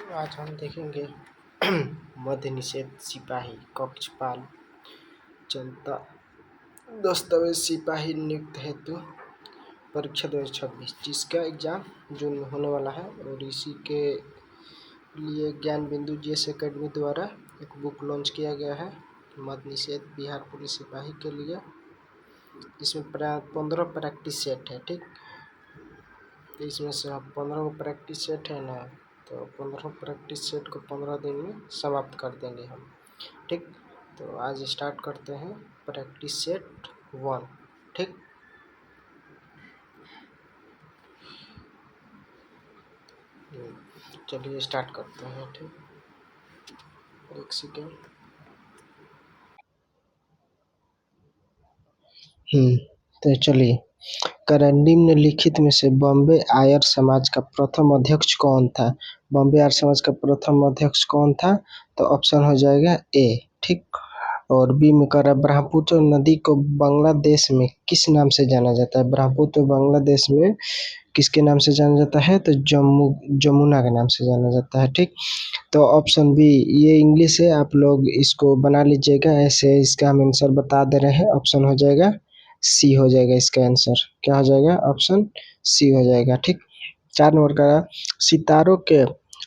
आज हम देखेंगे मद्य निषेध सिपाही कक्षपाल जनता दस्तावेज सिपाही नियुक्त हेतु परीक्षा 2026 जिसका एग्ज़ाम जून में होने वाला है। और इसी के लिए ज्ञान बिंदु जीएस एकेडमी द्वारा एक बुक लॉन्च किया गया है मद्य निषेध बिहार पुलिस सिपाही के लिए। इसमें 15 प्रैक्टिस सेट है। ठीक, इसमें से 15 प्रैक्टिस सेट है ना, तो 15 प्रैक्टिस सेट को 15 दिन में समाप्त कर देंगे हम। ठीक, तो आज स्टार्ट करते हैं प्रैक्टिस सेट 1। ठीक, चलिए स्टार्ट करते हैं। ठीक, एक सेकेंड। तो चलिए, निम्नलिखित में से बॉम्बे आर्य समाज का प्रथम अध्यक्ष कौन था? बॉम्बे आर्य समाज का प्रथम अध्यक्ष कौन था? तो ऑप्शन हो जाएगा ए। ठीक, और बी में कर ब्रह्मपुत्र नदी को बांग्लादेश में किस नाम से जाना जाता है? ब्रह्मपुत्र बांग्लादेश में किसके नाम से जाना जाता है? तो जमुना के नाम से जाना जाता है। ठीक, तो ऑप्शन बी, ये इंग्लिश है, आप लोग इसको बना लीजिएगा, ऐसे इसका हम आंसर बता दे रहे हैं। ऑप्शन हो जाएगा सी, हो जाएगा इसका आंसर। क्या हो जाएगा? ऑप्शन सी हो जाएगा। ठीक, 4 नंबर का सितारों के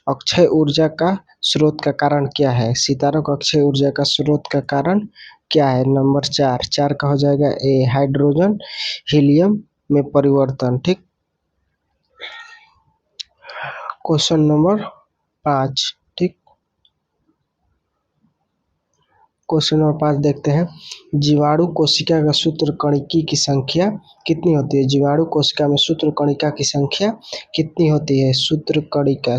अक्षय ऊर्जा का स्रोत का कारण क्या है? सितारों का अक्षय ऊर्जा का स्रोत का कारण क्या है? नंबर 4 का हो जाएगा ए, हाइड्रोजन हीलियम में परिवर्तन। ठीक, क्वेश्चन नंबर 5। ठीक, क्वेश्चन नंबर 5 देखते हैं। जीवाणु कोशिका का सूत्रकणिकी की संख्या कितनी होती है? जीवाणु कोशिका में सूत्रकणिका की संख्या कितनी होती है? सूत्रकणिका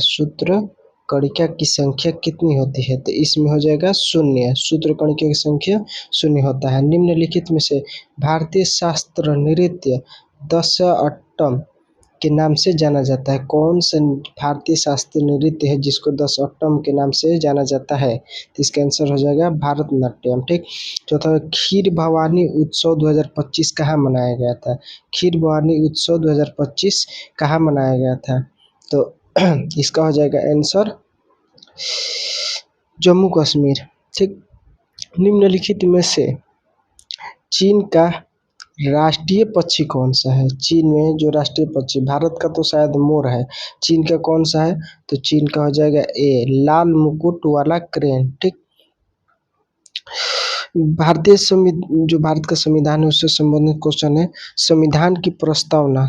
की संख्या कितनी होती है? तो इसमें हो जाएगा 0। सूत्रकणिका की संख्या 0 होता है। निम्नलिखित में से भारतीय शास्त्र नृत्य दशअट्टम के नाम से जाना जाता है। कौन सा भारतीय शास्त्रीय नृत्य है जिसको दशअट्टम के नाम से जाना जाता है? तो इसका आंसर हो जाएगा भारतनाट्यम। ठीक, चौथा, खीर भवानी उत्सव 2025 कहाँ मनाया गया था? खीर भवानी उत्सव 2025 कहाँ मनाया गया था? तो इसका हो जाएगा आंसर जम्मू कश्मीर। ठीक, निम्नलिखित में से चीन का राष्ट्रीय पक्षी कौन सा है? चीन में जो राष्ट्रीय पक्षी, भारत का तो शायद मोर है, चीन का कौन सा है? तो चीन का हो जाएगा ए, लाल मुकुट वाला क्रेन। ठीक, जो भारत का संविधान है उससे संबंधित क्वेश्चन है। संविधान की प्रस्तावना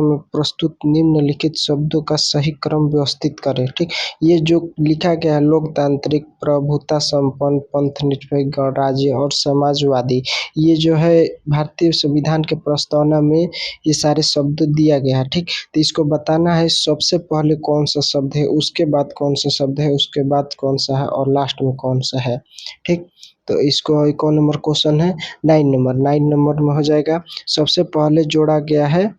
में प्रस्तुत निम्नलिखित शब्दों का सही क्रम व्यवस्थित करें। ठीक, ये जो लिखा गया है, लोकतांत्रिक, प्रभुता संपन्न, पंथ निरपेक्ष, गणराज्य और समाजवादी, ये जो है भारतीय संविधान के प्रस्तावना में ये सारे शब्द दिया गया है। ठीक, तो इसको बताना है सबसे पहले कौन सा शब्द है, उसके बाद कौन सा शब्द है, उसके बाद कौन सा है और लास्ट में कौन सा है। ठीक, तो इसको कौन नंबर क्वेश्चन है? 9 नंबर में हो जाएगा। सबसे पहले जोड़ा गया है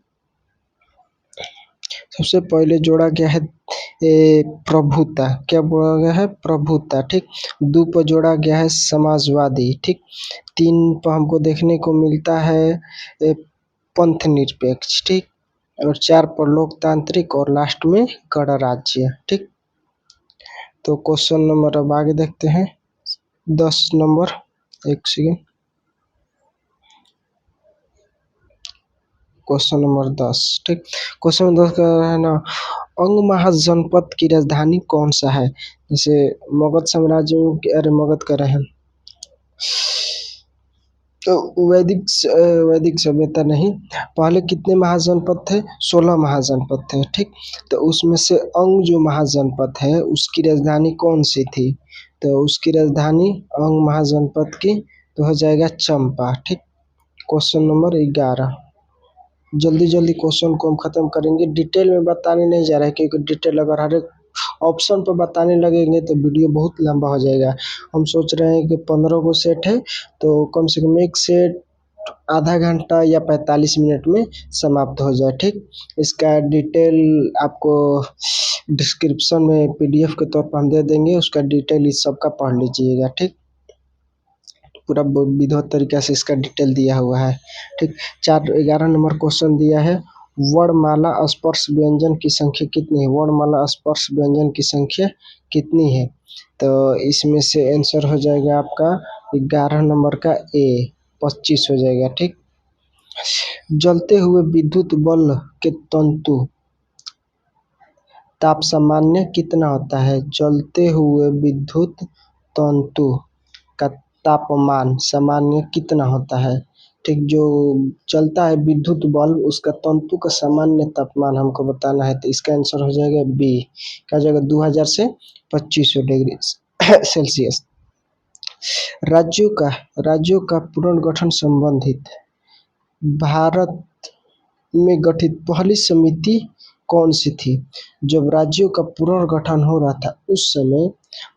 प्रभुता। क्या बोला गया है? प्रभुता। ठीक, 2 पर जोड़ा गया है समाजवादी। ठीक, 3 पर हमको देखने को मिलता है पंथ निरपेक्ष। ठीक, और 4 पर लोकतांत्रिक और लास्ट में गणराज्य। ठीक, तो क्वेश्चन नंबर अब आगे देखते हैं 10 नंबर। एक सेकेंड, क्वेश्चन नंबर 10। ठीक, क्वेश्चन नंबर 10 का है ना, अंग महाजनपद की राजधानी कौन सा है? जैसे मगध साम्राज्य में, अरे मगध कर रहे हैं तो वैदिक सभ्यता नहीं, पहले कितने महाजनपद थे? 16 महाजनपद थे। ठीक, तो उसमें से अंग जो महाजनपद है उसकी राजधानी कौन सी थी? तो उसकी राजधानी अंग महाजनपद की तो हो जाएगा चंपा। ठीक, क्वेश्चन नंबर 11। जल्दी क्वेश्चन को हम खत्म करेंगे, डिटेल में बताने नहीं जा रहा है क्योंकि डिटेल अगर हर एक ऑप्शन पर बताने लगेंगे तो वीडियो बहुत लंबा हो जाएगा। हम सोच रहे हैं कि 15 को सेट है तो कम से कम एक सेट आधा घंटा या 45 मिनट में समाप्त हो जाए। ठीक, इसका डिटेल आपको डिस्क्रिप्शन में पीडीएफ के तौर पर हम दे देंगे, उसका डिटेल इस सब का पढ़ लीजिएगा। ठीक, पूरा विधिवत तरीके से इसका डिटेल दिया हुआ है। ठीक, 11 नंबर क्वेश्चन दिया है, वर्णमाला स्पर्श व्यंजन की संख्या कितनी है? वर्णमाला स्पर्श व्यंजन की संख्या कितनी है? तो इसमें से आंसर हो जाएगा आपका 11 नंबर का ए, 25 हो जाएगा। ठीक। जलते हुए विद्युत बल्ब के तंतु ताप सामान्य कितना होता है? जलते हुए विद्युत तंतु का तापमान सामान्य कितना होता है? ठीक। जो चलता है विद्युत बल्ब उसका तंतु का सामान्य तापमान हमको बताना है, तो इसका आंसर हो जाएगा बी, क्या हो जाएगा 2000 से 2500 डिग्री सेल्सियस। राज्यों का पुनर्गठन संबंधित भारत में गठित पहली समिति कौन सी थी? जब राज्यों का पुनर्गठन हो रहा था उस समय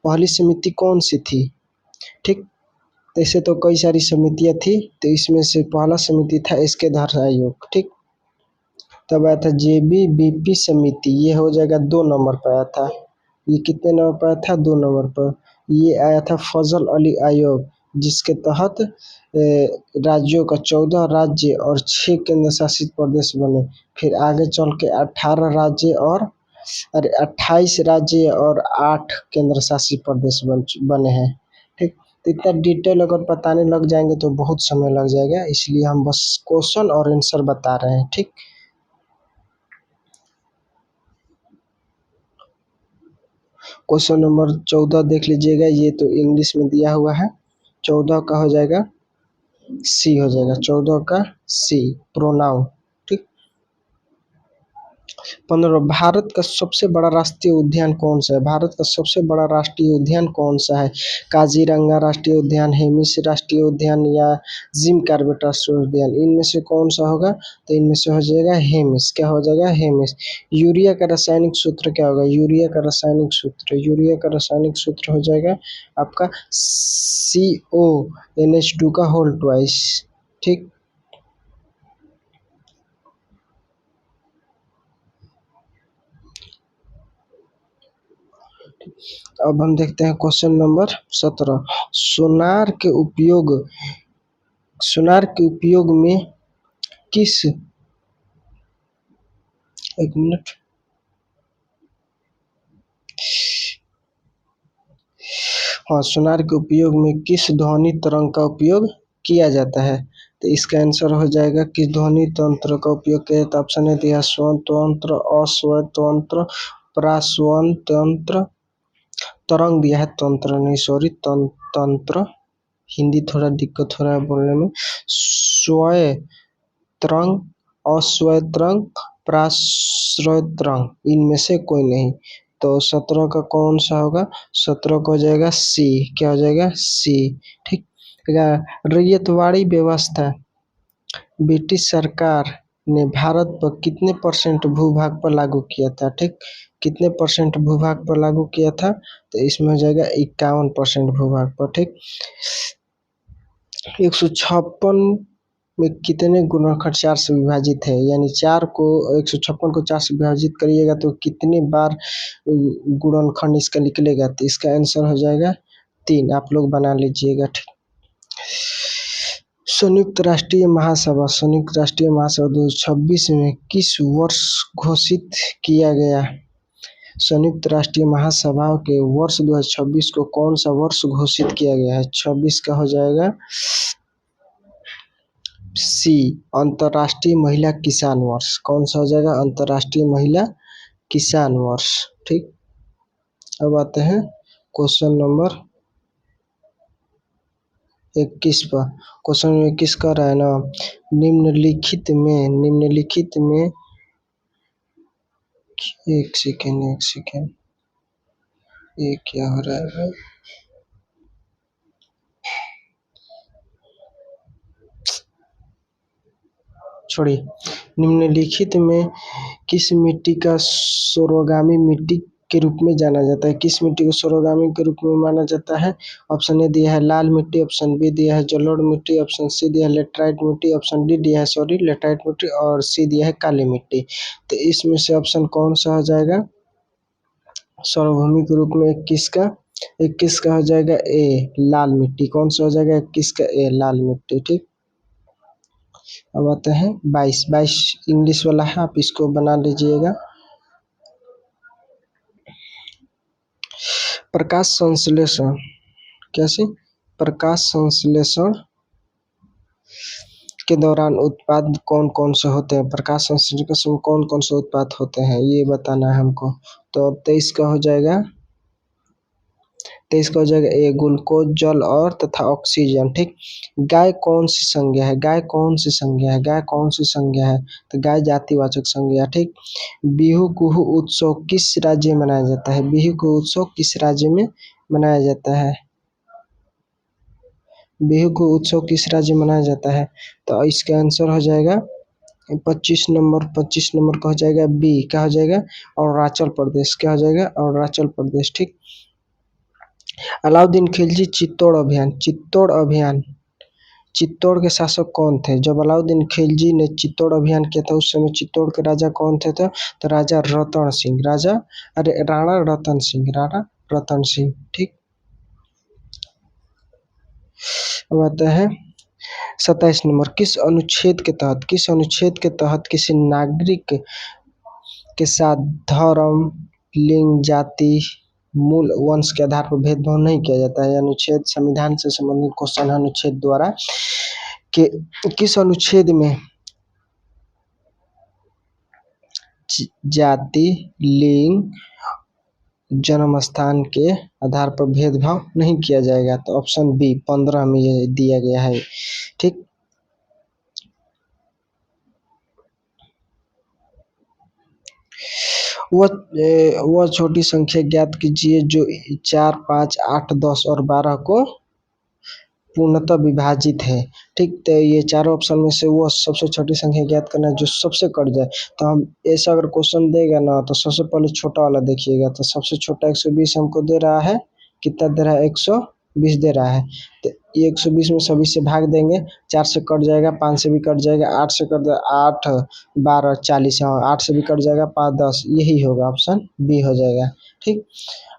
पहली समिति कौन सी थी? ठीक। ऐसे तो कई सारी समितियां थी, तो इसमें से पहला समिति था एसके धर आयोग। ठीक। तब आया था जेबी बीपी समिति, ये हो जाएगा 2 नंबर पर आया था। ये कितने नंबर पर आया था? 2 नंबर पर। ये आया था फजल अली आयोग, जिसके तहत राज्यों का 14 राज्य और 6 केंद्र शासित प्रदेश बने। फिर आगे चल के 18 राज्य और 28 राज्य और 8 केंद्र शासित प्रदेश बने हैं। ठीक। तो इतना डिटेल अगर बताने लग जाएंगे तो बहुत समय लग जाएगा, इसलिए हम बस क्वेश्चन और आंसर बता रहे हैं। ठीक। क्वेश्चन नंबर 14 देख लीजिएगा, ये तो इंग्लिश में दिया हुआ है। 14 का हो जाएगा सी, हो जाएगा 14 का सी, प्रोनाउन। ठीक। 15 भारत का सबसे बड़ा राष्ट्रीय उद्यान कौन सा है? भारत का सबसे बड़ा राष्ट्रीय उद्यान कौन सा है? काजीरंगा राष्ट्रीय उद्यान, हेमिस राष्ट्रीय उद्यान या जिम कॉर्बेट राष्ट्रीय उद्यान, इनमें से कौन सा होगा? तो इनमें से हो जाएगा हेमिस। क्या हो जाएगा? हेमिस। यूरिया का रासायनिक सूत्र क्या होगा? यूरिया का रासायनिक सूत्र हो जाएगा आपका CONH2 का होल ट्वाइस। ठीक। अब हम देखते हैं क्वेश्चन नंबर 17। सोनार के उपयोग में किस एक मिनट हाँ, सोनार के उपयोग में किस ध्वनि तरंग का उपयोग किया जाता है? तो इसका आंसर हो जाएगा किस ध्वनि तंत्र का उपयोग किया जाता है। ऑप्शन है दिया स्वन तंत्र, अस्वन तंत्र, प्रास्वन तंत्र, तरंग दिया है, तंत्र नहीं, सॉरी, तंत्र। हिंदी थोड़ा दिक्कत हो रहा है बोलने में। स्वय तरंग, अस्वय तरंग, प्राश्रय तरंग, इनमें से कोई नहीं। तो 17 का कौन सा होगा? 17 का हो जाएगा सी। क्या हो जाएगा? सी। ठीक। रैयतवाड़ी व्यवस्था ब्रिटिश सरकार ने भारत पर कितने % भूभाग पर लागू किया था? ठीक। कितने % भूभाग पर लागू किया था? तो इसमें हो जाएगा 51% भूभाग पर। ठीक। 156 में कितने गुणनखंड 4 से विभाजित है? यानी 156 को 4 से विभाजित करिएगा तो कितनी बार गुणनखंड इसका निकलेगा? तो इसका आंसर हो जाएगा 3। आप लोग बना लीजिएगा। ठीक। संयुक्त राष्ट्रीय महासभा 2026 में किस वर्ष घोषित किया गया? संयुक्त राष्ट्रीय महासभा के वर्ष 2026 को कौन सा वर्ष घोषित किया गया है? 26 का हो जाएगा सी, अंतर्राष्ट्रीय महिला किसान वर्ष। कौन सा हो जाएगा? अंतर्राष्ट्रीय महिला किसान वर्ष। ठीक। अब आते हैं क्वेश्चन नंबर 21 पर। क्वेश्चन 21 कर रहा है ना, निम्नलिखित में एक सेकेंड, ये क्या हो रहा है? छोड़िए। निम्नलिखित में किस मिट्टी का सोरोगामी मिट्टी के रूप में जाना जाता है? किस मिट्टी को सोरोगामी के रूप में माना जाता है? ऑप्शन ए दिया है लाल मिट्टी, ऑप्शन बी दिया है जलोढ़ मिट्टी, ऑप्शन सी दिया है लेटराइट मिट्टी, ऑप्शन डी दिया है लेटराइट मिट्टी और सी दिया है काली मिट्टी। तो इसमें से ऑप्शन कौन सा हो जाएगा? सर्वभूमि के रूप में 21 का हो जाएगा ए, लाल मिट्टी। कौन सा हो जाएगा? 21 का ए, लाल मिट्टी। ठीक। अब आते हैं 22। 22 इंग्लिश वाला है, आप इसको बना लीजिएगा। प्रकाश संश्लेषण कैसे? प्रकाश संश्लेषण के दौरान उत्पाद कौन कौन से होते हैं? प्रकाश संश्लेषण के समय कौन कौन से उत्पाद होते हैं ये बताना है हमको। तो 23 का हो जाएगा, 23 का हो जाएगा ए ग्लूकोज, जल और तथा ऑक्सीजन। ठीक। गाय कौन सी संज्ञा है? गाय कौन सी संज्ञा है? गाय कौन सी संज्ञा है? तो गाय जातिवाचक संज्ञा। ठीक। बिहू कुहू उत्सव किस राज्य में मनाया जाता है? बिहू कुहू उत्सव किस राज्य में मनाया जाता है? बिहू को उत्सव किस राज्य में मनाया जाता है? तो इसका आंसर हो जाएगा 25 नंबर। 25 नंबर का हो जाएगा बी। क्या हो जाएगा? अरुणाचल प्रदेश। क्या हो जाएगा? अरुणाचल प्रदेश। ठीक। अलाउद्दीन खिलजी चित्तौड़ अभियान। चित्तौड़ अभियान, चित्तौड़ के शासक कौन थे? जब अलाउद्दीन खिलजी ने चित्तौड़ अभियान किया था उस समय चित्तौड़ के राजा कौन थे? तो राजा रतन सिंह। राणा रतन सिंह। राणा रतन सिंह। ठीक। अब आता है 27 नंबर। किस अनुच्छेद के तहत, किस अनुच्छेद के तहत किसी नागरिक के साथ धर्म, लिंग, जाति, मूल वंश के आधार पर भेदभाव नहीं किया जाता है? अनुच्छेद संविधान से संबंधित क्वेश्चन है। अनुच्छेद द्वारा कि किस अनुच्छेद में जाति, लिंग, जन्म स्थान के आधार पर भेदभाव नहीं किया जाएगा? तो ऑप्शन बी 15 में ये दिया गया है। ठीक। वह छोटी संख्या ज्ञात कीजिए जो 4, 5, 8, 10 और 12 को पूर्णतः विभाजित है। ठीक। तो ये चारों ऑप्शन में से वो सबसे छोटी संख्या ज्ञात करना है जो सबसे कट जाए। तो हम ऐसा अगर क्वेश्चन देगा ना तो सबसे पहले छोटा वाला देखिएगा। तो सबसे छोटा 120 हमको दे रहा है। कितना दे रहा है? 120 दे रहा है। तो ये 120 में सभी से भाग देंगे। 4 से कट जाएगा, 5 से भी कट जाएगा, 8 से कट जाएगा, 8, 12, 40। हाँ 8 से भी कट जाएगा, 5, 10। यही होगा, ऑप्शन बी हो जाएगा। ठीक।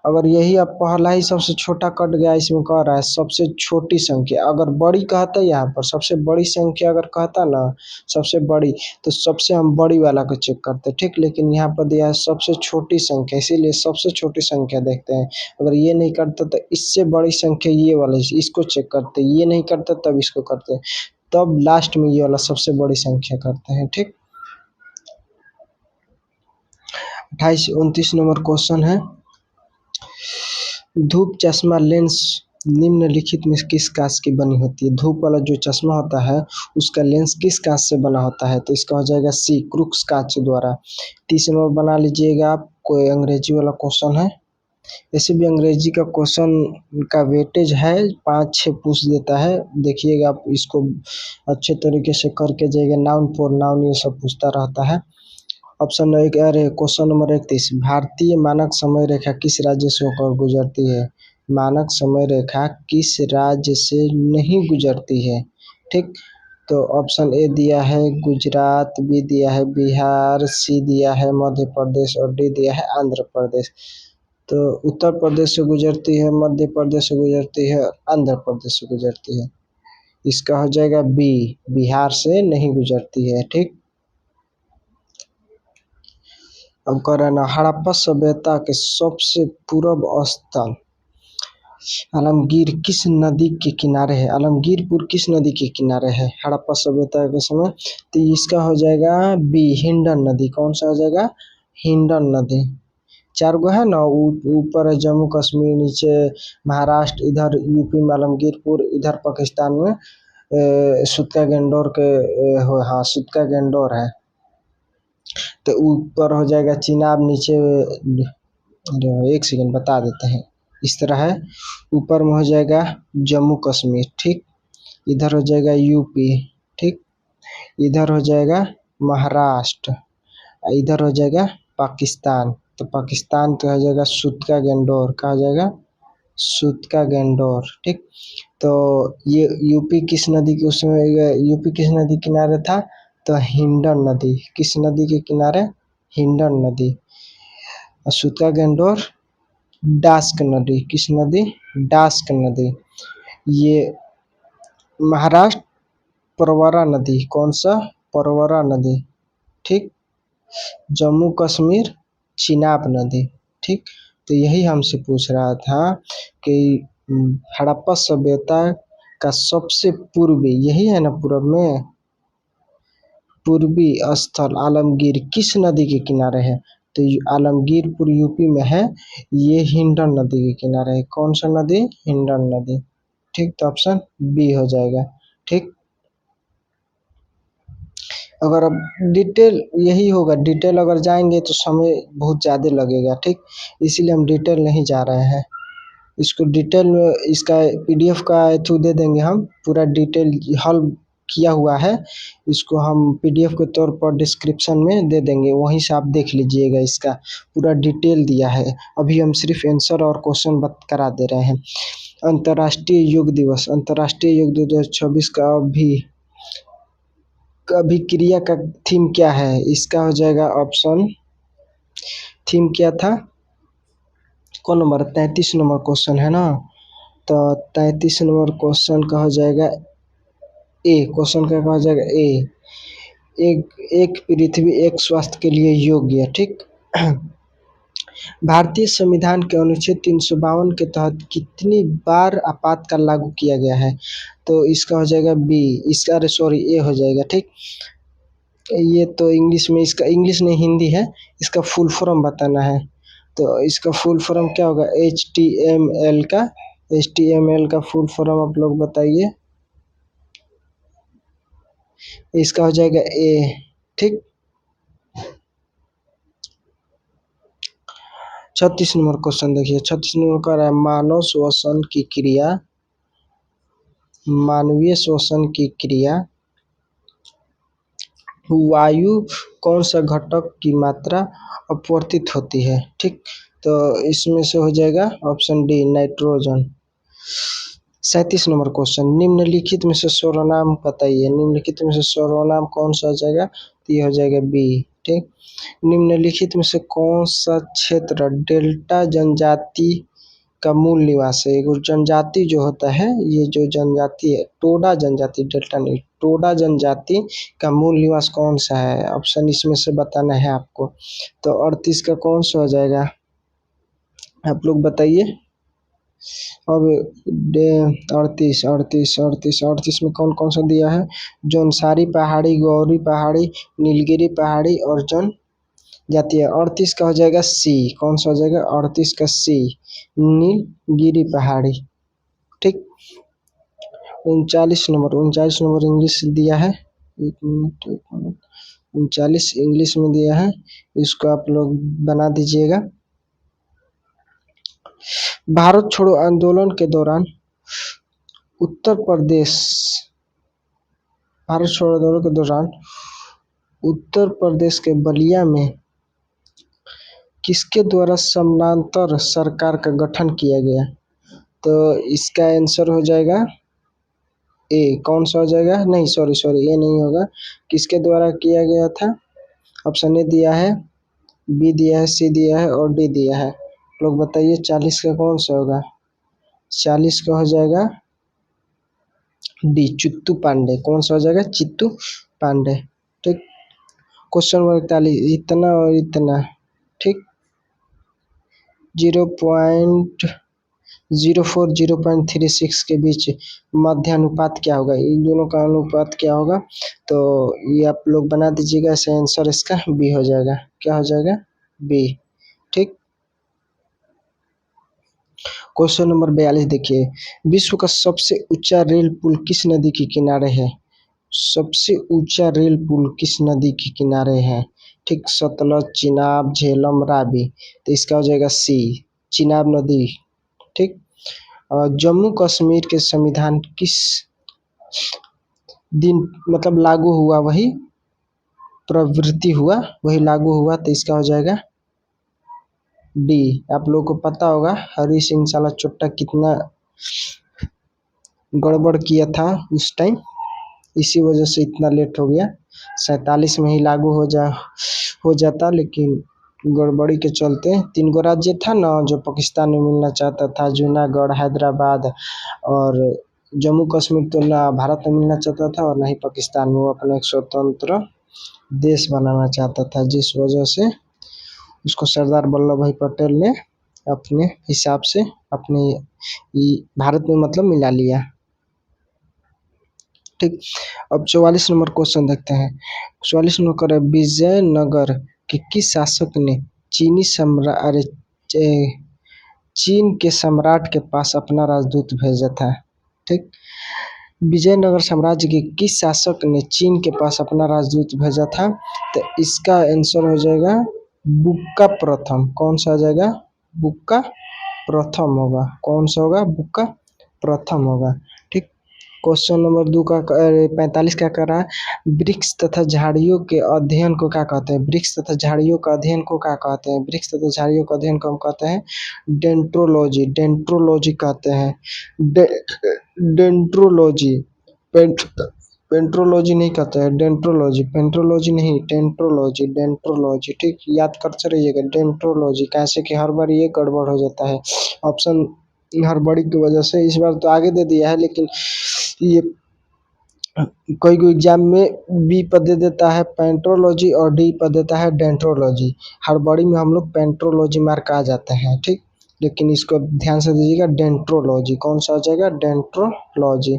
अगर यही अब पहला ही सबसे छोटा कट गया, इसमें कह रहा है सबसे छोटी संख्या। अगर बड़ी कहता यहाँ पर सबसे बड़ी संख्या अगर कहता ना सबसे बड़ी, तो सबसे हम बड़ी वाला को चेक करते। ठीक। लेकिन यहाँ पर दिया है सबसे छोटी संख्या, इसीलिए सबसे छोटी संख्या देखते हैं। अगर ये नहीं करता तो इससे बड़ी संख्या ये वाला, इसको चेक करते। ये नहीं करता तब इसको करते, तब लास्ट में ये वाला सबसे बड़ी संख्या करते हैं। ठीक। 28 29 नंबर क्वेश्चन है। धूप चश्मा लेंस निम्नलिखित में किस कांच की बनी होती है? धूप वाला जो चश्मा होता है उसका लेंस किस कांच से बना होता है? तो इसका हो जाएगा सी, क्रूक्स कांच द्वारा। 30 नंबर बना लीजिएगा आप। कोई अंग्रेजी वाला क्वेश्चन है। ऐसे भी अंग्रेजी का क्वेश्चन का वेटेज है 5-6 पूछ देता है। देखिएगा आप इसको अच्छे तरीके से करके जाइएगा। नाउन प्रोनाउन ये सब पूछता रहता है। Option question number 31। भारतीय मानक समय रेखा किस राज्य से होकर गुजरती है? मानक समय रेखा किस राज्य से नहीं गुजरती है? ठीक। तो ऑप्शन ए दिया है गुजरात, बी दिया है बिहार, सी दिया है मध्य प्रदेश और डी दिया है आंध्र प्रदेश। तो उत्तर प्रदेश से गुजरती है, मध्य प्रदेश से गुजरती है, आंध्र प्रदेश से गुजरती है। इसका हो जाएगा बी, बिहार से नहीं गुजरती है। ठीक। अब कह रहे हैं ना, हड़प्पा सभ्यता के सबसे पूर्व स्थल आलमगीर किस नदी के किनारे है? आलमगीरपुर किस नदी के किनारे है हड़प्पा सभ्यता के समय? तो इसका हो जाएगा बी, हिंडन नदी। कौन सा हो जाएगा? हिंडन नदी। 4 गो है ना, ऊपर है जम्मू कश्मीर, नीचे महाराष्ट्र, इधर यूपी में आलमगीरपुर, इधर पाकिस्तान में सुतका गेंडोर के हाँ सुतका गेंडोर है। तो ऊपर हो जाएगा चिनाब, नीचे एक सेकंड बता देते हैं। इस तरह है, ऊपर में हो जाएगा जम्मू कश्मीर। ठीक। इधर हो जाएगा यूपी। ठीक। इधर हो जाएगा महाराष्ट्र, इधर हो जाएगा पाकिस्तान। तो पाकिस्तान का हो जाएगा सुतका गेंडोर। कहा जाएगा? सुतका गेंडोर। ठीक। तो ये यूपी किस नदी के उसमें, यूपी किस नदी किनारे था? तो हिंडन नदी। किस नदी के किनारे? हिंडन नदी। सुतका गेंडोर डास्क नदी। किस नदी? डास्क नदी। ये महाराष्ट्र परवरा नदी, कौन सा? परवरा नदी, ठीक। जम्मू कश्मीर चिनाब नदी, ठीक। तो यही हमसे पूछ रहा था कि हड़प्पा सभ्यता का सबसे पूर्वी, यही है ना पूर्व में, पूर्वी स्थल आलमगीर किस नदी के किनारे है? तो आलमगीरपुर यूपी में है, ये हिंडन नदी के किनारे है। कौन सा नदी? हिंडन नदी, ठीक। तो ऑप्शन बी हो जाएगा, ठीक। अगर अब डिटेल यही होगा, डिटेल अगर जाएंगे तो समय बहुत ज़्यादा लगेगा, ठीक। इसीलिए हम डिटेल नहीं जा रहे हैं। इसको डिटेल में इसका पीडीएफ का थ्रू दे देंगे हम, पूरा डिटेल हल किया हुआ है, इसको हम पीडीएफ के तौर पर डिस्क्रिप्शन में दे देंगे, वहीं से आप देख लीजिएगा, इसका पूरा डिटेल दिया है। अभी हम सिर्फ आंसर और क्वेश्चन बत करा दे रहे हैं। अंतर्राष्ट्रीय योग दिवस, अंतर्राष्ट्रीय योग 2026 का अभिक्रिया का थीम क्या है? इसका हो जाएगा ऑप्शन, थीम क्या था? कौन नंबर? 33 नंबर क्वेश्चन है ना, तो 33 नंबर क्वेश्चन का हो जाएगा ए, क्वेश्चन का हो जाएगा ए, एक एक पृथ्वी एक स्वास्थ्य के लिए योग्य, ठीक। भारतीय संविधान के अनुच्छेद 352 के तहत कितनी बार आपातकाल लागू किया गया है? तो इसका हो जाएगा बी, इसका, अरे सॉरी, ए हो जाएगा, ठीक। ये तो इंग्लिश में, इसका इंग्लिश नहीं हिंदी है, इसका फुल फॉर्म बताना है। तो इसका फुल फॉर्म क्या होगा? HTML का, HTML का फुल फॉर्म आप लोग बताइए। इसका हो जाएगा ए, ठीक। 36 नंबर क्वेश्चन देखिए, 36 नंबर का रहा है मानव श्वसन की क्रिया, मानवीय श्वसन की क्रिया वायु कौन सा घटक की मात्रा अपवर्तित होती है, ठीक। तो इसमें से हो जाएगा option D, nitrogen. 37 number question, निम्नलिखित में से सर्वनाम बताइए, निम्नलिखित में से सर्वनाम कौन सा हो जाएगा? तो ये हो जाएगा बी, ठीक। निम्नलिखित में से कौन सा क्षेत्र डेल्टा जनजाति का मूल निवास है? एक जनजाति जो होता है, ये जो जनजाति है टोडा जनजाति, डेल्टा नहीं, टोडा जनजाति का मूल निवास कौन सा है? ऑप्शन इसमें से बताना है आपको। तो 38 का कौन सा हो जाएगा, आप लोग बताइए। अब 38 में कौन कौन सा दिया है? जौनसारी पहाड़ी, गौरी पहाड़ी, नीलगिरी पहाड़ी और जौन जाती है। 38 का हो जाएगा सी, कौन सा हो जाएगा? 38 का सी, नीलगिरी पहाड़ी, ठीक। 39 नंबर इंग्लिश दिया है, 39 इंग्लिश में दिया है, इसको आप लोग बना दीजिएगा। भारत छोड़ो आंदोलन के दौरान उत्तर प्रदेश, भारत छोड़ो आंदोलन के दौरान उत्तर प्रदेश के बलिया में किसके द्वारा समानांतर सरकार का गठन किया गया? तो इसका आंसर हो जाएगा ए, कौन सा हो जाएगा? नहीं, सॉरी ये नहीं होगा। किसके द्वारा किया गया था? ऑप्शन ए दिया है, बी दिया है, सी दिया है और डी दिया है। लोग बताइए 40 का कौन सा होगा? 40 का हो जाएगा डी, चित्तू पांडे। कौन सा हो जाएगा? चित्तू पांडे, ठीक। क्वेश्चन नंबर 41, इतना और इतना, ठीक। 0.04 0.36 के बीच मध्य अनुपात क्या होगा? इन दोनों का अनुपात क्या होगा? तो ये आप लोग बना दीजिएगा, ऐसे आंसर इसका बी हो जाएगा। क्या हो जाएगा? बी, ठीक। क्वेश्चन नंबर 42 देखिए, विश्व का सबसे ऊंचा रेल पुल किस नदी के किनारे है? सबसे ऊंचा रेल पुल किस नदी के किनारे है? ठीक, सतलज, चिनाब, झेलम, रावी। तो इसका हो जाएगा सी, चिनाब नदी, ठीक। जम्मू कश्मीर के संविधान किस दिन मतलब लागू हुआ, वही प्रवृत्ति हुआ, वही लागू हुआ, तो इसका हो जाएगा डी। आप लोगों को पता होगा हरी सिंह साला चुट्टा कितना गड़बड़ किया था उस टाइम, इसी वजह से इतना लेट हो गया। 47 में ही लागू हो जाता, लेकिन गड़बड़ी के चलते 3 गो राज्य था ना जो पाकिस्तान में मिलना चाहता था, जूनागढ़, हैदराबाद और जम्मू कश्मीर तो ना भारत में मिलना चाहता था और ना ही पाकिस्तान में। वो अपना एक स्वतंत्र देश बनाना चाहता था, जिस वजह से उसको सरदार वल्लभ भाई पटेल ने अपने हिसाब से अपने भारत में मतलब मिला लिया। ठीक। अब 44 नंबर क्वेश्चन देखते हैं। 44 नंबर विजयनगर के किस शासक ने चीन के सम्राट के पास अपना राजदूत भेजा था? ठीक। विजयनगर साम्राज्य के किस शासक ने चीन के पास अपना राजदूत भेजा था? तो इसका आंसर हो जाएगा बुक्का प्रथम। कौन सा आ जाएगा? बुक्का प्रथम होगा। कौन सा होगा? बुक्का प्रथम होगा। ठीक। क्वेश्चन नंबर 45 क्या कर रहा है? वृक्ष तथा झाड़ियों के अध्ययन को क्या कहते हैं? वृक्ष तथा झाड़ियों का अध्ययन को क्या कहते हैं? वृक्ष तथा झाड़ियों का अध्ययन को हम कहते हैं डेंट्रोलॉजी। डेंट्रोलॉजी कहते हैं। डेंट्रोलॉजी। पेंट्रोलॉजी नहीं कहते हैं, डेंट्रोलॉजी। पेंट्रोलॉजी नहीं, डेंट्रोलॉजी। डेंट्रोलॉजी। ठीक, याद करते रहिएगा डेंट्रोलॉजी। कैसे कि हर बार ये गड़बड़ हो जाता है ऑप्शन, हड़बड़ी की वजह से। इस बार तो आगे दे दिया है, लेकिन ये कोई कोई एग्जाम में बी पर दे देता है पेंट्रोलॉजी और डी पर देता है डेंट्रोलॉजी। हड़बड़ी में हम लोग पेंट्रोलॉजी मार्क आ जाते हैं। ठीक, लेकिन इसको ध्यान से दीजिएगा, डेंट्रोलॉजी। कौन सा हो जाएगा? डेंट्रोलॉजी।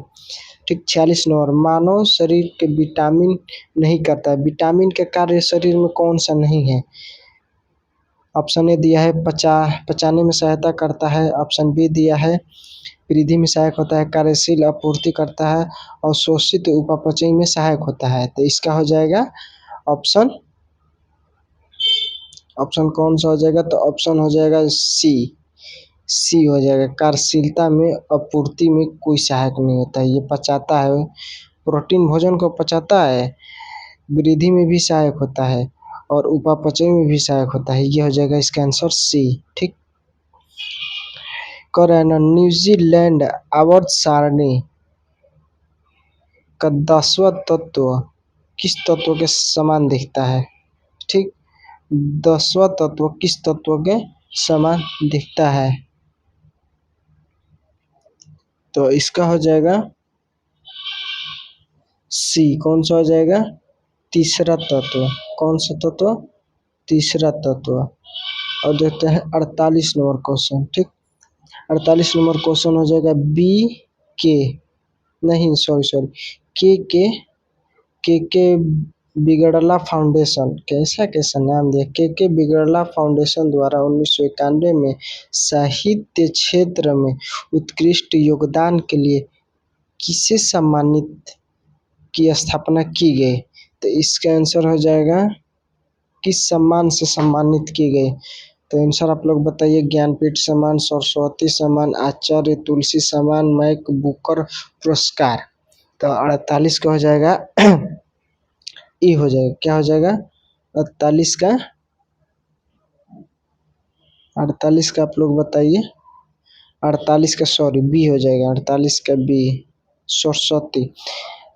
ठीक। 46 नंबर मानव शरीर के विटामिन नहीं करता है। विटामिन के कार्य शरीर में कौन सा नहीं है? ऑप्शन ए दिया है पचाने में सहायता करता है। ऑप्शन बी दिया है वृद्धि में सहायक होता है, कार्यशील आपूर्ति करता है और शोषित उपापचय में सहायक होता है। तो इसका हो जाएगा ऑप्शन कौन सा हो जाएगा? तो ऑप्शन हो जाएगा सी हो जाएगा। कार्यशीलता में आपूर्ति में कोई सहायक नहीं होता है। ये पचाता है, प्रोटीन भोजन को पचाता है, वृद्धि में भी सहायक होता है और उपापचय में भी सहायक होता है। ये हो जाएगा इसका आंसर सी। ठीक। न्यूजीलैंड आवर्त सारणी का 10वां तत्व किस तत्व के समान दिखता है? ठीक, 10वां तत्व किस तत्व के समान दिखता है? तो इसका हो जाएगा सी। कौन सा हो जाएगा? तीसरा तत्व। कौन सा तत्व? तीसरा तत्व। और देखते हैं 48 नंबर क्वेश्चन। ठीक, 48 नंबर क्वेश्चन हो जाएगा बी के नहीं सॉरी के बिगड़ला फाउंडेशन। कैसा नाम दिया? के बिगड़ला फाउंडेशन द्वारा 1991 में साहित्य क्षेत्र में उत्कृष्ट योगदान के लिए किसे सम्मानित की स्थापना की गई? तो इसका आंसर हो जाएगा किस सम्मान से सम्मानित की गई? तो आंसर आप लोग बताइए। ज्ञानपीठ सम्मान, सरस्वती सम्मान, आचार्य तुलसी सम्मान, मैक बुकर पुरस्कार। तो 48 का हो जाएगा ई हो जाएगा। क्या हो जाएगा? 48 का 48 का आप लोग बताइए। 48 का सॉरी बी हो जाएगा। 48 का बी सरस्वती।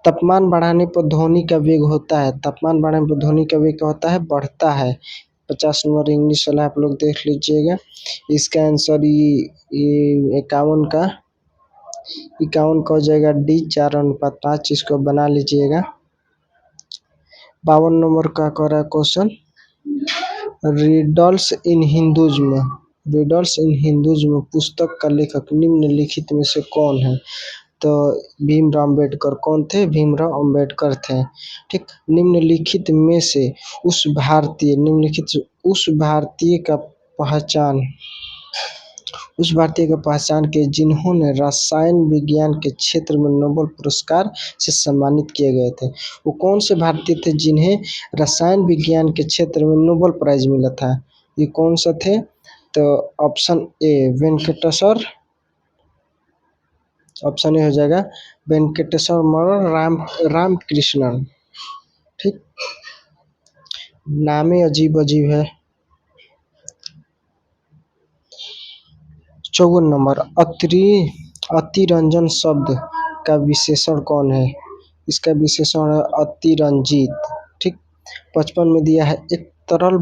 तापमान बढ़ाने पर ध्वनि का वेग होता है। तापमान बढ़ाने पर ध्वनि का वेग क्या होता है? बढ़ता है। 50 नंबर इंग्लिश वाला आप लोग देख लीजिएगा। इसका आंसर ये 51 का हो जाएगा डी 4:5। इसको बना लीजिएगा। 52 नंबर का कह रहा है क्वेश्चन रिडल्स इन हिंदुज्म पुस्तक का लेखक निम्नलिखित में से कौन है? तो भीमराव अम्बेडकर। कौन थे? भीमराव अम्बेडकर थे। ठीक। निम्नलिखित में से उस भारतीय का पहचान के जिन्होंने रसायन विज्ञान के क्षेत्र में नोबेल पुरस्कार से सम्मानित किए गए थे। वो कौन से भारतीय थे जिन्हें रसायन विज्ञान के क्षेत्र में नोबेल प्राइज मिला था? ये कौन सा थे? तो option A Venkateshwar. Option A हो जाएगा वेंकटेश्वर रामकृष्णन। ठीक, नाम ही अजीब है। 54 नंबर अतिरंजन शब्द का विशेषण कौन है? इसका विशेषण है अतिरंजित। ठीक। 55 में दिया है एक तरल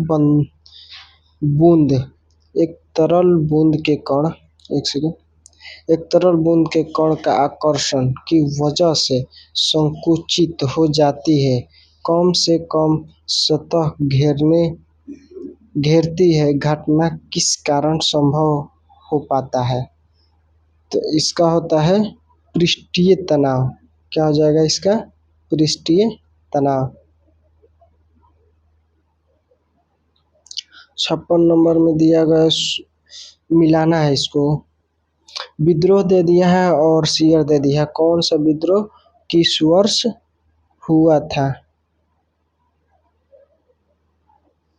बूंद के कण। एक सेकंड। एक तरल बूंद के कण का आकर्षण की वजह से संकुचित हो जाती है, कम से कम सतह घेरती है। घटना किस कारण संभव हो पाता है? तो इसका होता है पृष्ठीय तनाव। क्या हो जाएगा इसका? पृष्ठीय तनाव। 56 नंबर में दिया गया, मिलाना है इसको। विद्रोह दे दिया है और शियर दे दिया है। कौन सा विद्रोह किस वर्ष हुआ था?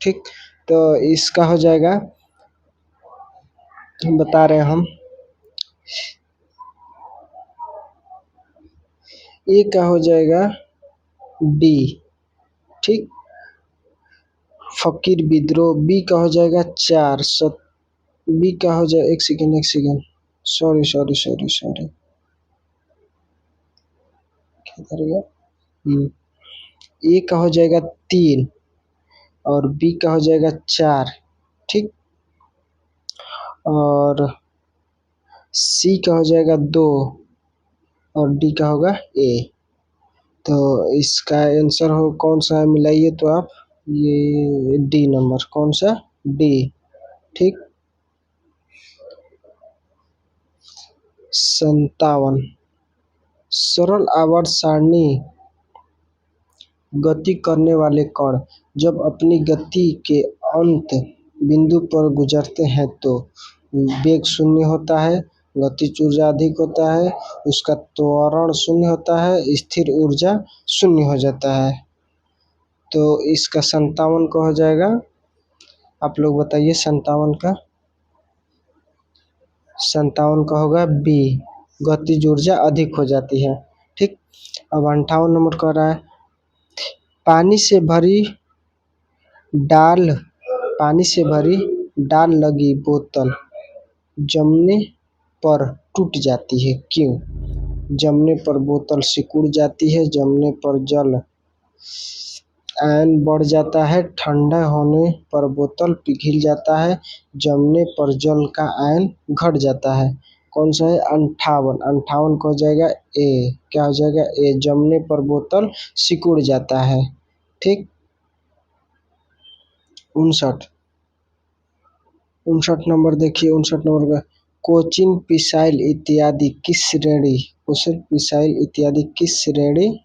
ठीक, तो इसका हो जाएगा, बता रहे हम, ए का हो जाएगा डी। ठीक, फकीर विद्रोह। बी का हो जाएगा 4। बी का हो जाए, एक सेकेंड, सॉरी, किधर गया? ए का हो जाएगा 3 और बी का हो जाएगा 4। ठीक, और सी का हो जाएगा 2 और डी का होगा ए। तो इसका आंसर हो कौन सा है, मिलाइए तो आप। ये डी नंबर, कौन सा? डी। ठीक, 57। सरल आवर्त सारणी गति करने वाले कण जब अपनी गति के अंत बिंदु पर गुजरते हैं तो वेग शून्य होता है, गतिज ऊर्जा अधिक होता है, उसका त्वरण शून्य होता है, स्थिर ऊर्जा शून्य हो जाता है। तो इसका 57 का हो जाएगा, आप लोग बताइए 57 का। 57 का होगा बी, गतिज ऊर्जा अधिक हो जाती है। ठीक, अब 58 नंबर कह रहा है, पानी से भरी डाल लगी बोतल जमने पर टूट जाती है, क्यों? जमने पर बोतल सिकुड़ जाती है, जमने पर जल आयन बढ़ जाता है, ठंडा होने पर बोतल पिघल जाता है, जमने पर जल का आयन घट जाता है। कौन सा है? 58। 58 को हो जाएगा ए। क्या हो जाएगा? ए, जमने पर बोतल सिकुड़ जाता है। ठीक, 59 नंबर देखिए। 59 नंबर का, कोचिन पिसाइल इत्यादि किस श्रेणी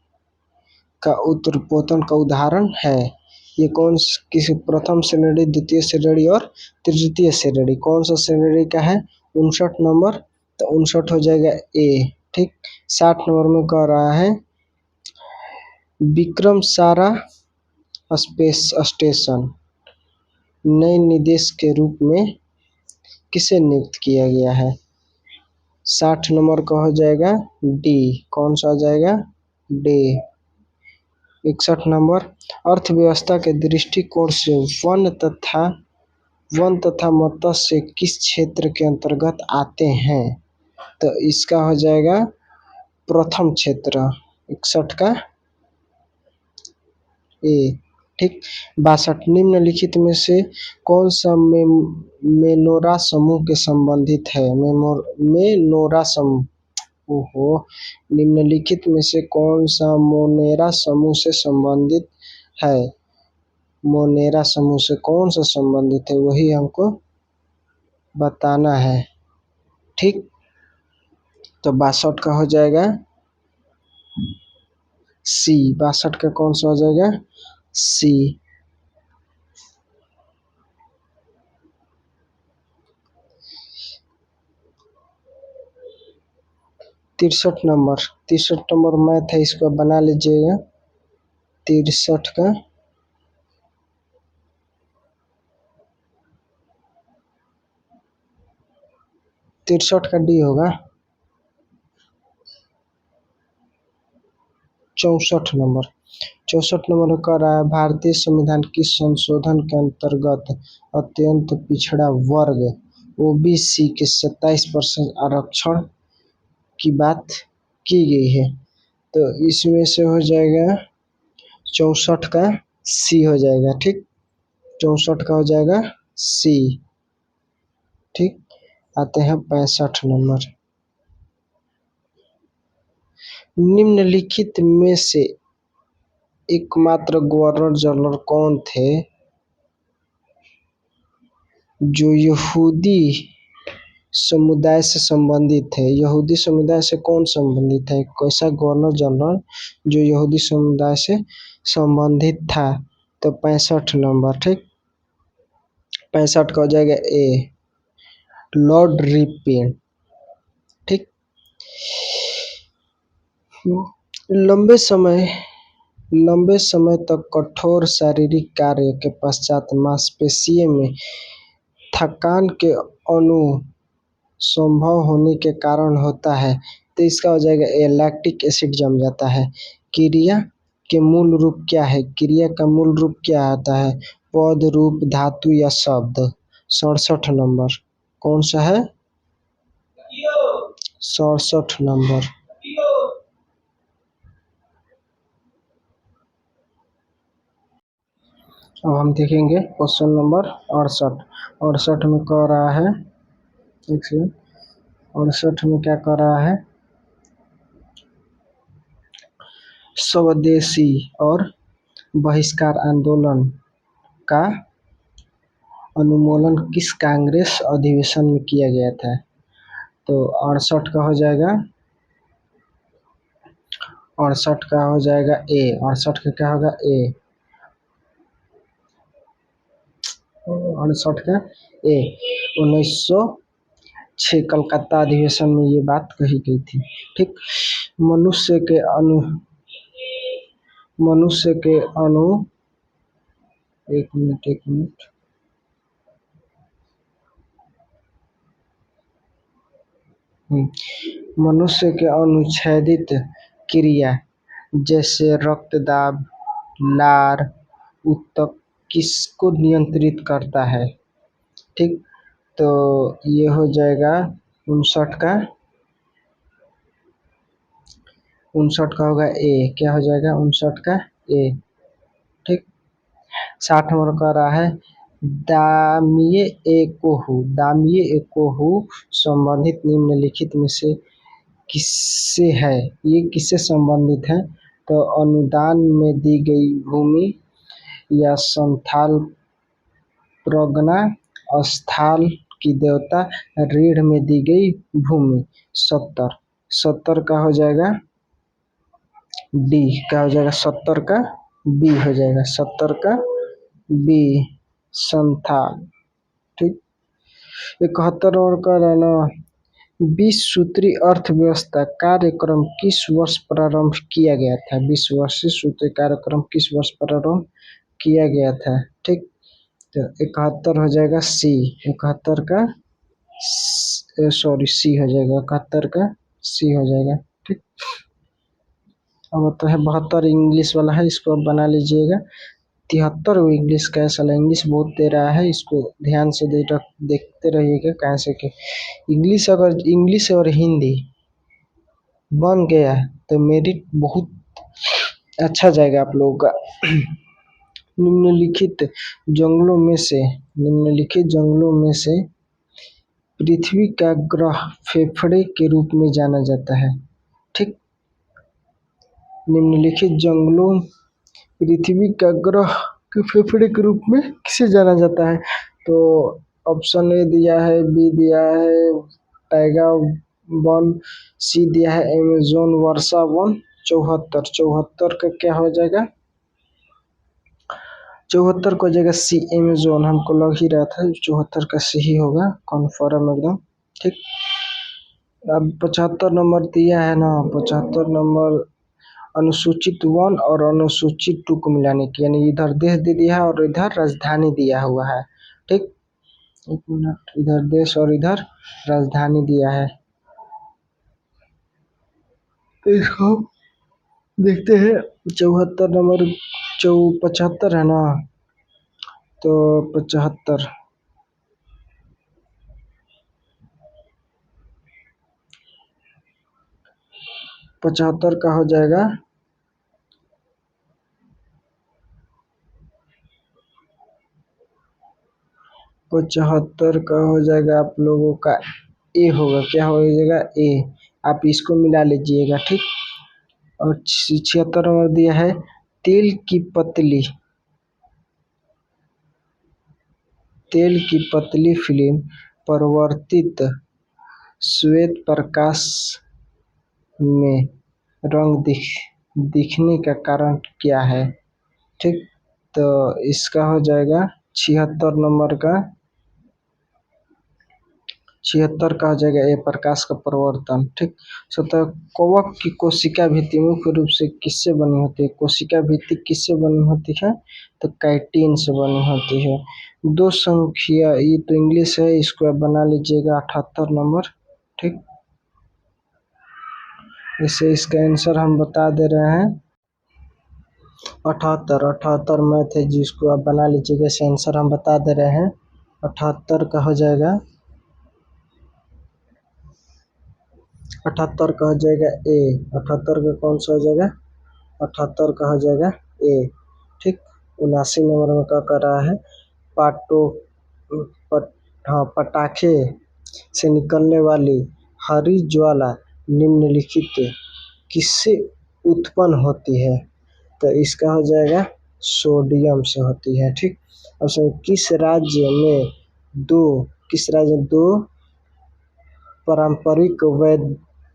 का उत्तरपोतन का उदाहरण है? ये किसी प्रथम श्रेणी, द्वितीय श्रेणी और तृतीय श्रेणी, कौन सा श्रेणी का है? 59 नंबर, तो 59 हो जाएगा ए। ठीक, 60 नंबर में कह रहा है, विक्रम सारा स्पेस स्टेशन नए निदेश के रूप में किसे नियुक्त किया गया है? 60 नंबर का हो जाएगा डी। कौन सा हो जाएगा? डी। 61 नंबर, अर्थव्यवस्था के दृष्टिकोण से वन तथा मत्स्य किस क्षेत्र के अंतर्गत आते हैं? तो इसका हो जाएगा प्रथम क्षेत्र, 61 का ए। ठीक, 62, निम्नलिखित में से कौन सा मेनोरा समूह के संबंधित है? मेनोरा समूह, ओहो, निम्नलिखित में से कौन सा मोनेरा समूह से संबंधित है? मोनेरा समूह से कौन सा संबंधित है, वही हमको बताना है। ठीक, तो 62 का हो जाएगा सी। 62 का कौन सा हो जाएगा? सी। 63 नंबर मैथ है, इसको बना लीजिएगा। 63 का, डी होगा। 64 नंबर में कह रहा है, भारतीय संविधान किस संशोधन के अंतर्गत अत्यंत पिछड़ा वर्ग ओबीसी के 27% आरक्षण की बात की गई है? तो इसमें से हो जाएगा 64 का सी हो जाएगा। ठीक, 64 का हो जाएगा सी। ठीक, आते हैं 65 नंबर। निम्नलिखित में से एकमात्र गवर्नर जनरल कौन थे जो यहूदी समुदाय से संबंधित थे? यहूदी समुदाय से कौन संबंधित है? कैसा गवर्नर जनरल जो यहूदी समुदाय से संबंधित था? तो 65 नंबर। ठीक, 65 का हो जाएगा ए, लॉर्ड रिपेन। ठीक, लंबे समय तक कठोर शारीरिक कार्य के पश्चात मांसपेशियों में थकान के संभव होने के कारण होता है। तो इसका हो जाएगा ए, लैक्टिक एसिड जम जाता है। क्रिया के मूल रूप क्या है? क्रिया का मूल रूप क्या होता है? पद, रूप, धातु या शब्द। 67 नंबर कौन सा है? 67 नंबर। अब हम देखेंगे क्वेश्चन नंबर 68। 68 में कह रहा है, एक सेकंड, 68 में क्या कह रहा है? स्वदेशी और बहिष्कार आंदोलन का अनुमोदन किस कांग्रेस अधिवेशन में किया गया था? तो 68 का हो जाएगा, 68 का हो जाएगा ए। 68 का क्या होगा? ए, 68 का ए। 1906 कलकत्ता अधिवेशन में ये बात कही गई थी। ठीक, मनुष्य के अणु एक मिनट मनुष्य के अनुच्छेदित क्रिया जैसे रक्तदाब, लार, ऊतक किसको नियंत्रित करता है? ठीक, तो ये हो जाएगा 59 का होगा ए। क्या हो जाएगा? 59 का ए। ठीक, 60 नंबर कह रहा है दामिए एकोहू संबंधित निम्नलिखित में से किससे है? ये किससे संबंधित है? तो अनुदान में दी गई भूमि या संथाल प्रगना, स्थाल की देवता, रीढ़ में दी गई भूमि। 70 का हो जाएगा डी। क्या हो जाएगा? 70 का बी हो जाएगा। 70 का बी, संथाल। ठीक, 71 और का रहना 20 सूत्री अर्थव्यवस्था कार्यक्रम किस वर्ष प्रारंभ किया गया था? 20 वर्षीय सूत्री कार्यक्रम किस वर्ष प्रारंभ किया गया था? ठीक, तो 71 हो जाएगा सी। 71 का सॉरी सी हो जाएगा। 71 का सी हो जाएगा। ठीक, अब तो है 72 इंग्लिश वाला है, इसको अब बना लीजिएगा। 73 इंग्लिश का है, साला इंग्लिश बहुत दे रहा है, इसको ध्यान से देखते रहिएगा। कैसे कि इंग्लिश और हिंदी बन गया तो मेरिट बहुत अच्छा जाएगा आप लोगों का। निम्नलिखित जंगलों में से पृथ्वी का ग्रह फेफड़े के रूप में जाना जाता है। ठीक, निम्नलिखित जंगलों पृथ्वी का ग्रह के फेफड़े के रूप में किसे जाना जाता है? तो ऑप्शन ए दिया है, बी दिया है टाइगा वन, सी दिया है अमेजोन वर्षा वन। 74 का क्या हो जाएगा? 74 को जगह सी अमेजोन, हमको लग ही रहा था 74 का सही होगा, कन्फर्म एकदम। ठीक, अब 75 नंबर दिया है ना, 75 नंबर अनुसूचित 1 और अनुसूचित 2 को मिलाने की, यानी इधर देश दे दिया है और इधर राजधानी दिया हुआ है। ठीक, एक मिनट, इधर देश और इधर राजधानी दिया है, तो इसको देखते हैं। 74 नंबर 75 है ना, तो 75 का हो जाएगा 75 का हो जाएगा आप लोगों का ए होगा। क्या हो जाएगा? ए। आप इसको मिला लीजिएगा। ठीक, और 76 नंबर दिया है तेल की पतली फिल्म परिवर्तित श्वेत प्रकाश में रंग दिखने का कारण क्या है। ठीक, तो इसका हो जाएगा 76 का हो जाएगा ए प्रकाश का परिवर्तन। ठीक, सतह कवक की कोशिका भित्ति मुख्य रूप से किससे बनी होती है। कोशिका भित्ति किससे बनी होती है, तो काइटिन से बनी होती है। दो संख्या, ये तो इंग्लिश है, इसको आप बना लीजिएगा 78 नंबर। ठीक, इसे इसका आंसर हम बता दे रहे हैं 78 मैथ है, जिसको आप बना लीजिएगा। इसे आंसर हम बता दे रहे हैं 78 का हो जाएगा 78 का हो जाएगा ए। 78 का कौन सा हो जाएगा, 78 का हो जाएगा ए। ठीक, 79 नंबर में क्या कर रहा है, पाटो पटाखे से निकलने वाली हरी ज्वाला निम्नलिखित किससे उत्पन्न होती है। तो इसका हो जाएगा सोडियम से होती है। ठीक, अब किस राज्य में दो पारंपरिक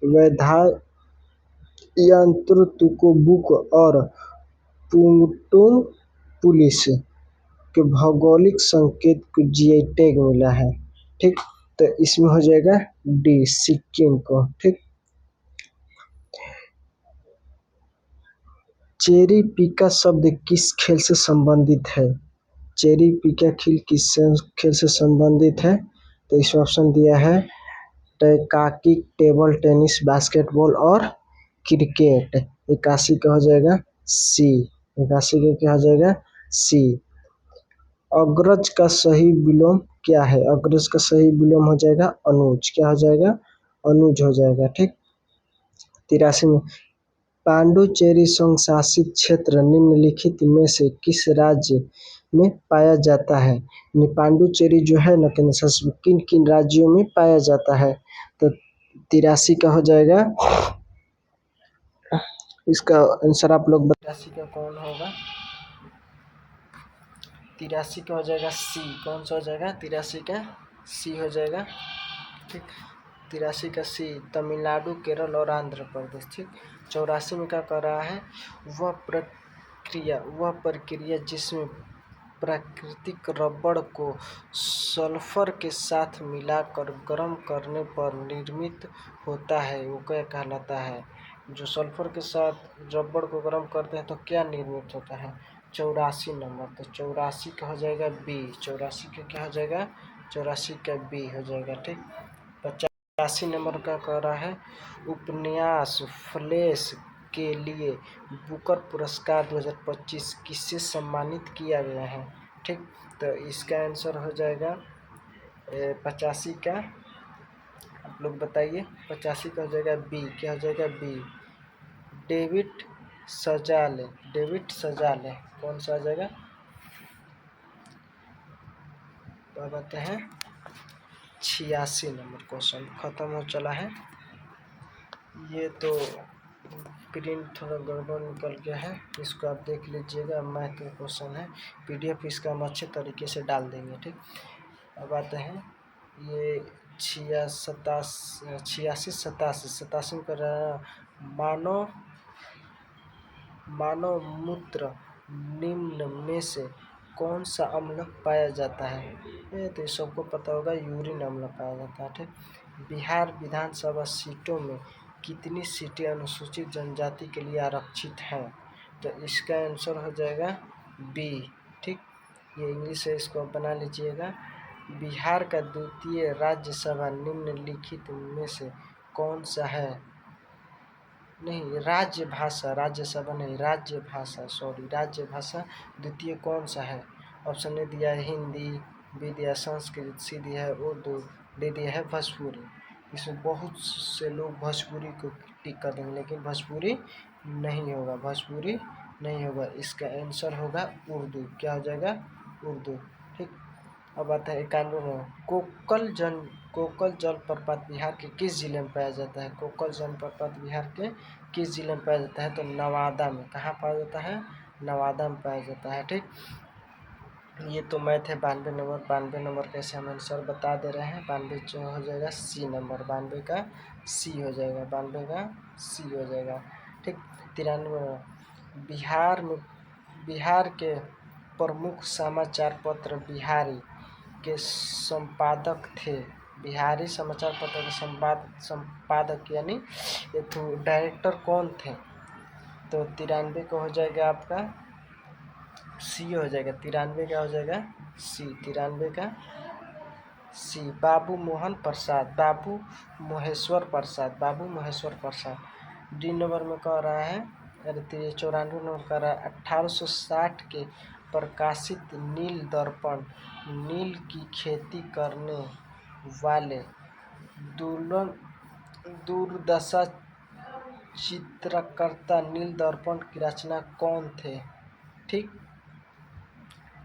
वैधायंत्र तुकोबुक और पुंगटुंग पुलिस के भौगोलिक संकेत को जीआई टैग मिला है। ठीक, तो इसमें हो जाएगा डी, सिक्किम को। ठीक, चेरी पिका शब्द किस खेल से संबंधित है। चेरी पिका खेल किस खेल से संबंधित है, तो इसमें ऑप्शन दिया है टैकाकी, टेबल टेनिस, बास्केटबॉल और क्रिकेट। 81 का हो जाएगा सी। 81 का क्या हो जाएगा, सी। अग्रज का सही विलोम क्या है। अग्रज का सही विलोम हो जाएगा अनुज। क्या हो जाएगा, अनुज हो जाएगा। ठीक, 83 में पांडुचेरी संघ शासित क्षेत्र निम्नलिखित में से किस राज्य में पाया जाता है। पांडुचेरी जो है ना, किन किन राज्यों में पाया जाता है, तो 83 का हो जाएगा। इसका आंसर आप लोग 83 का कौन होगा, 83 का हो जाएगा सी। कौन सा हो जाएगा, 83 का सी हो जाएगा। ठीक, 83 का सी, तमिलनाडु, केरल और आंध्र प्रदेश। ठीक, 84 में क्या कर रहा है, वह प्रक्रिया जिसमें प्राकृतिक रबड़ को सल्फर के साथ मिलाकर गर्म करने पर निर्मित होता है, वो क्या कहलाता है। जो सल्फर के साथ रबड़ को गर्म करते हैं तो क्या निर्मित होता है, 84 नंबर। तो 84 का हो जाएगा बी। 84 का क्या हो जाएगा, 84 का बी हो जाएगा। ठीक, 85 नंबर का कह रहा है उपन्यास फ्लैश के लिए बुकर पुरस्कार 2025 किससे सम्मानित किया गया है। ठीक, तो इसका आंसर हो जाएगा 85 का, आप लोग बताइए। 85 का हो जाएगा बी। क्या हो जाएगा, बी, डेविड सजाले। कौन सा आ जाएगा, तो बताते हैं 86 नंबर क्वेश्चन खत्म हो चला है। ये तो प्रिंट थोड़ा गड़बड़ निकल गया है, इसको आप देख लीजिएगा। मैथ का क्वेश्चन है, पीडीएफ इसका हम अच्छे तरीके से डाल देंगे। ठीक, अब आते हैं ये 87 में कर रहा है मानव मूत्र निम्न में से कौन सा अम्ल पाया जाता है। ये तो सबको पता होगा, यूरिन अम्ल पाया जाता है। ठीक, बिहार विधानसभा सीटों में कितनी सीटें अनुसूचित जनजाति के लिए आरक्षित हैं, तो इसका आंसर हो जाएगा बी। ठीक, ये इंग्लिश है, इसको बना लीजिएगा। बिहार का द्वितीय राज्यसभा निम्नलिखित में से कौन सा है, नहीं राज्यसभा नहीं, राज्य भाषा द्वितीय कौन सा है। ऑप्शन ए दिया है हिंदी, बी दिया संस्कृत, सी दिया है उर्दू, डी दिया है भोजपुरी। इसमें बहुत से लोग भोजपुरी को टिक कर देंगे, लेकिन भोजपुरी नहीं होगा। इसका आंसर होगा उर्दू। क्या हो जाएगा, उर्दू। ठीक, अब आता है 91 कोकल जलप्रपात बिहार के किस जिले में पाया जाता है? कोकल जलप्रपात बिहार के किस जिले में पाया जाता है? तो नवादा में। कहाँ पाया जाता है? नवादा में पाया जाता है। ठीक, ये तो मैथ है। 92 नंबर कैसे हम आंसर बता दे रहे हैं। 92 जो हो जाएगा सी नंबर, 92 का सी हो जाएगा, 92 का सी हो जाएगा। ठीक, 93 बिहार के प्रमुख समाचार पत्र बिहारी के संपादक थे। बिहारी समाचार पत्र के संपादक यानी ये तो डायरेक्टर कौन थे? तो 93 को हो जाएगा आपका सी हो जाएगा। 93 का हो जाएगा सी, 93 का सी। बाबू महेश्वर प्रसाद। डी नंबर में कह रहा है, अरे 94 नंबर कह रहा है 1860 के प्रकाशित नील दर्पण नील की खेती करने वाले दूरदर्शा चित्रकर्ता नील दर्पण की रचना कौन थे? ठीक,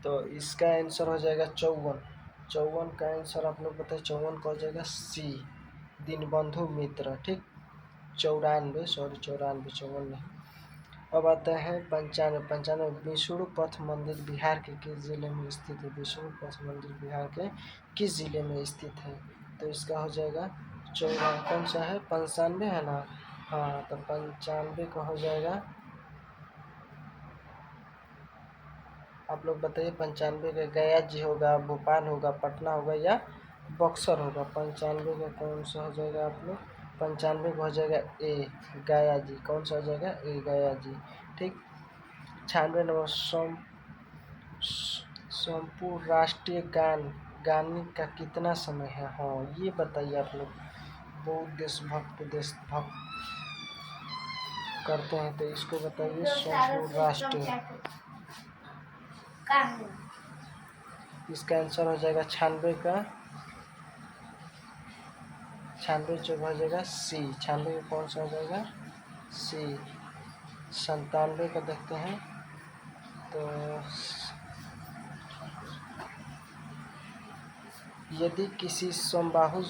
तो इसका आंसर हो जाएगा 54 का आंसर आप लोग बताइए। 54 का हो जाएगा सी, दीनबंधु मित्र। ठीक, 54 नहीं। अब आता है 95 विष्णु पथ मंदिर बिहार के किस जिले में स्थित है? विष्णु पथ मंदिर बिहार के किस जिले में स्थित है? तो इसका हो जाएगा 94, कौन सा है? 95 है ना? हाँ, तो 95 का हो जाएगा, आप लोग बताइए। 95 का गया जी होगा, भोपाल होगा, पटना होगा या बक्सर होगा? 95 का कौन सा हो जाएगा आप लोग? 95 का हो जाएगा ए, गया जी। कौन सा हो जाएगा? ए, गया जी। ठीक, 96 नंबर संपूर्ण राष्ट्रीय गाने का कितना समय है? हाँ, ये बताइए आप लोग। बहुत देशभक्त करते हैं, तो इसको बताइए। संपूर्ण राष्ट्रीय, इसका आंसर हो जाएगा 96 का 96 जो हो जाएगा सी। 96 का कौन सा हो जाएगा? सी। 97 का देखते हैं, तो यदि किसी समबाहु,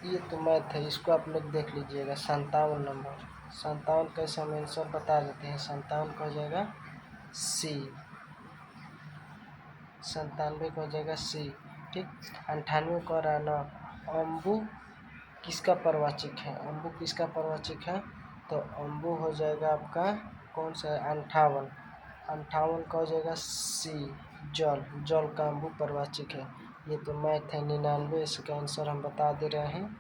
ये तो मैथ है, इसको आप लोग देख लीजिएगा। 57 नंबर, 57 कैसे हम आंसर बता देते हैं। 57 का हो जाएगा सी, 97 का हो जाएगा सी। ठीक, 98 का रहा ना, अम्बु किसका परवाचिक है? अम्बु किसका परवाचिक है? तो अम्बु हो जाएगा आपका कौन सा है? 58 का हो जाएगा सी, जल का अम्बु परवाचिक है। ये तो मैथ है। 99 इसका आंसर हम बता दे रहे हैं,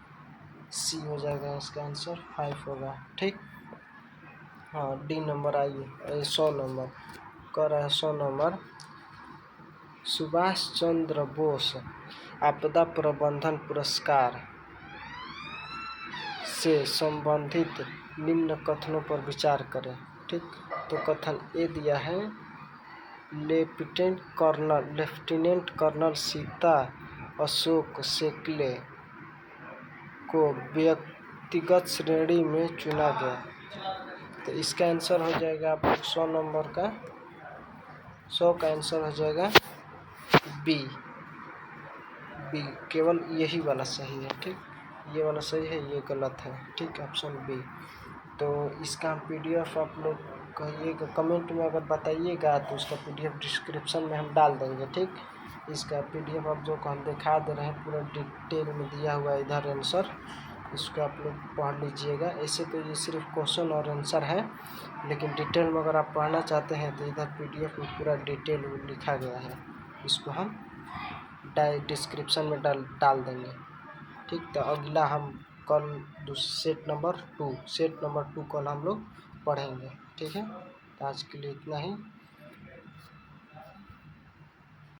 सी हो जाएगा। इसका आंसर 5 होगा। ठीक, हाँ, डी नंबर आइए। 100 नंबर कह रहा है, 100 नंबर सुभाष चंद्र बोस आपदा प्रबंधन पुरस्कार से संबंधित निम्न कथनों पर विचार करें। ठीक, तो कथन ए दिया है, लेफ्टिनेंट कर्नल सीता अशोक सेकले को व्यक्तिगत श्रेणी में चुना गया। तो इसका आंसर हो जाएगा आप 100 नंबर का, 100 का आंसर हो जाएगा बी। केवल यही वाला सही है। ठीक, ये वाला सही है, ये गलत है। ठीक, ऑप्शन बी। तो इसका हम पीडीएफ आप लोग कहिएगा, कमेंट में अगर बताइएगा तो उसका पीडीएफ डिस्क्रिप्शन में हम डाल देंगे। ठीक, इसका पीडीएफ आप जो हम दिखा दे रहे हैं पूरा डिटेल में दिया हुआ है इधर आंसर, इसको आप लोग पढ़ लीजिएगा। ऐसे तो ये सिर्फ क्वेश्चन और आंसर है, लेकिन डिटेल में अगर आप पढ़ना चाहते हैं तो इधर पीडीएफ में पूरा डिटेल लिखा गया है, इसको हम डिस्क्रिप्शन में डाल देंगे। ठीक, तो अगला हम कल सेट नंबर 2 कल हम लोग पढ़ेंगे। ठीक है, तो आज के लिए इतना ही।